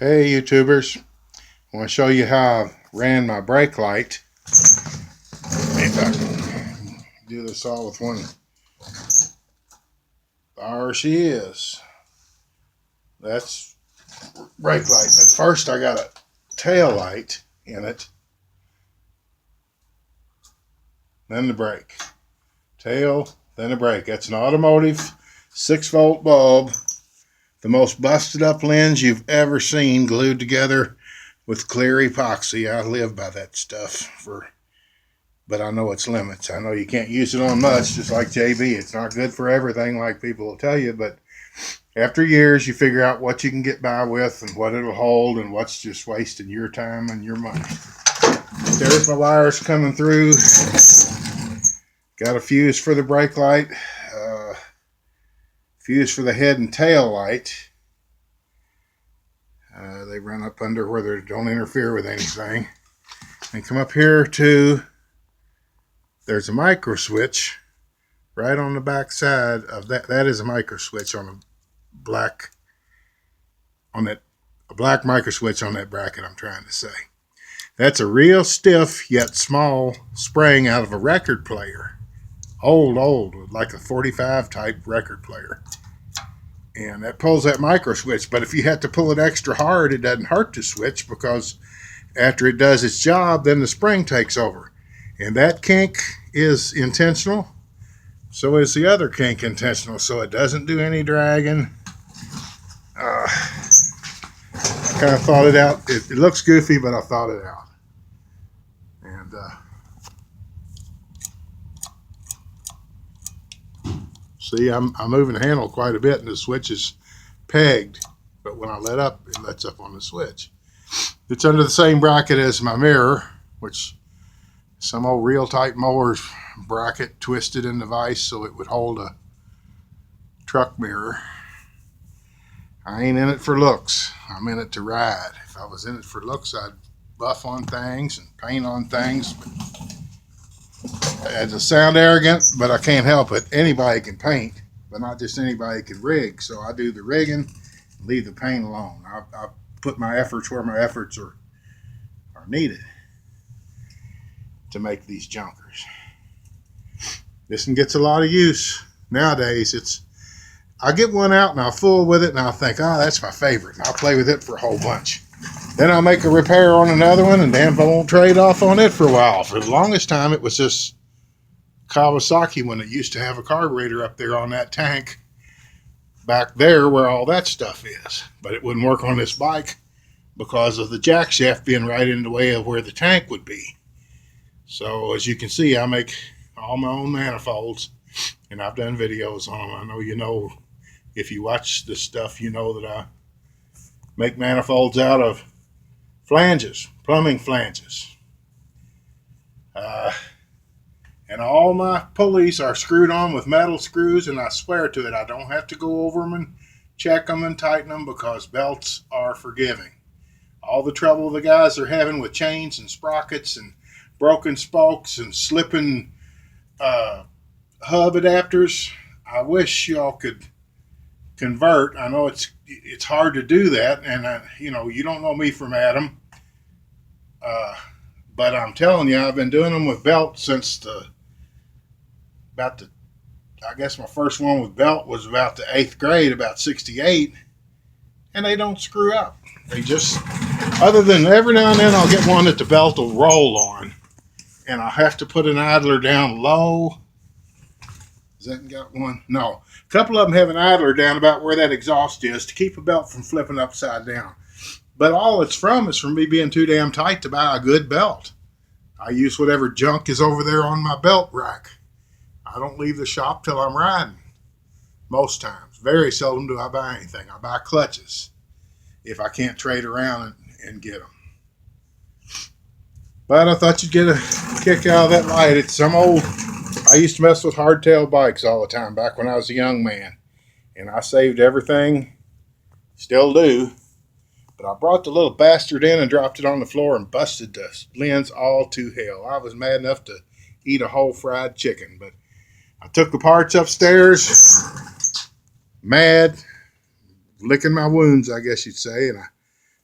Hey YouTubers, I want to show you how I ran my brake light. If I can do this all with one. There she is. That's brake light. But first I got a tail light in it. Then the brake. Tail, then the brake. That's an automotive 6-volt bulb. The most busted up lens you've ever seen, glued together with clear epoxy. I live by that stuff, but I know its limits. I know you can't use it on much, just like JB. It's not good for everything like people will tell you, but after years you figure out what you can get by with and what it'll hold and what's just wasting your time and your money. There's my wires coming through. Got a fuse for the brake light. Fuse for the head and tail light. They run up under where they don't interfere with anything. And come up here to, there's a micro switch right on the back side of that. That is a micro switch on a black micro switch on that bracket, I'm trying to say. That's a real stiff yet small spring out of a record player. Old, like a 45 type record player. And that pulls that micro switch. But if you have to pull it extra hard, it doesn't hurt the switch, because after it does its job, then the spring takes over. And that kink is intentional. So is the other kink intentional. So it doesn't do any dragging. I kind of thought it out. It looks goofy, but I thought it out. And see, I'm moving the handle quite a bit, and the switch is pegged. But when I let up, it lets up on the switch. It's under the same bracket as my mirror, which some old real type mower bracket twisted in the vise so it would hold a truck mirror. I ain't in it for looks. I'm in it to ride. If I was in it for looks, I'd buff on things and paint on things. But it sound arrogant, but I can't help it. Anybody can paint, but not just anybody can rig. So I do the rigging, leave the paint alone. I put my efforts where my efforts are needed to make these junkers. This one gets a lot of use nowadays. I get one out and I'll fool with it and I'll think, oh, that's my favorite. And I'll play with it for a whole bunch. Then I'll make a repair on another one, and damn if I won't trade off on it for a while. For the longest time, it was this Kawasaki one that used to have a carburetor up there on that tank back there where all that stuff is. But it wouldn't work on this bike because of the jack shaft being right in the way of where the tank would be. So as you can see, I make all my own manifolds, and I've done videos on them. I know you know, if you watch this stuff, you know that I make manifolds out of flanges, plumbing flanges. And all my pulleys are screwed on with metal screws, and I swear to it, I don't have to go over them and check them and tighten them, because belts are forgiving. All the trouble the guys are having with chains and sprockets and broken spokes and slipping hub adapters, I wish y'all could convert. I know it's hard to do that, and you don't know me from Adam, but I'm telling you, I've been doing them with belts since I guess my first one with belt was about the 8th grade, about 68, and they don't screw up. They just, other than every now and then I'll get one that the belt will roll on, and I'll have to put an idler down low. Has that got one? No. A couple of them have an idler down about where that exhaust is to keep a belt from flipping upside down. But all it's from is from me being too damn tight to buy a good belt. I use whatever junk is over there on my belt rack. I don't leave the shop till I'm riding. Most times. Very seldom do I buy anything. I buy clutches if I can't trade around and get them. But I thought you'd get a kick out of that light. It's some old... I used to mess with hardtail bikes all the time back when I was a young man. And I saved everything. Still do. But I brought the little bastard in and dropped it on the floor and busted the lens all to hell. I was mad enough to eat a whole fried chicken. But I took the parts upstairs, mad, licking my wounds, I guess you'd say. And I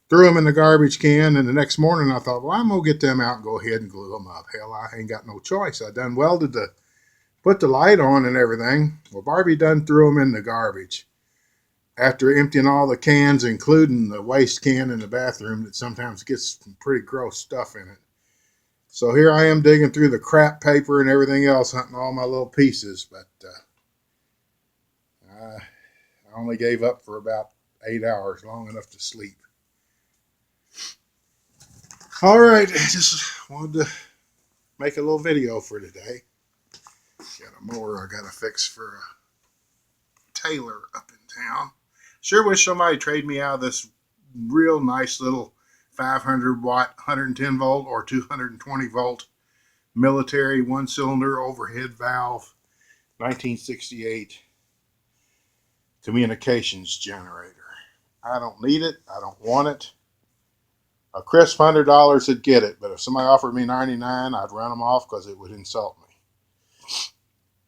threw them in the garbage can, and the next morning I thought, well, I'm going to get them out and go ahead and glue them up. Hell, I ain't got no choice. I done welded put the light on and everything. Well, Barbie done threw them in the garbage after emptying all the cans, including the waste can in the bathroom that sometimes gets some pretty gross stuff in it. So here I am digging through the crap paper and everything else, hunting all my little pieces, but I only gave up for about 8 hours, long enough to sleep. All right, just wanted to make a little video for today. Got a mower I got to fix for a Taylor up in town. Sure wish somebody trade me out of this real nice little 500 watt, 110 volt or 220 volt military one-cylinder overhead valve 1968 communications generator. I don't need it. I don't want it. A crisp $100 would get it, but if somebody offered me 99, I'd run them off because it would insult me.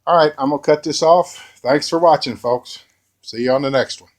All right, I'm going to cut this off. Thanks for watching, folks. See you on the next one.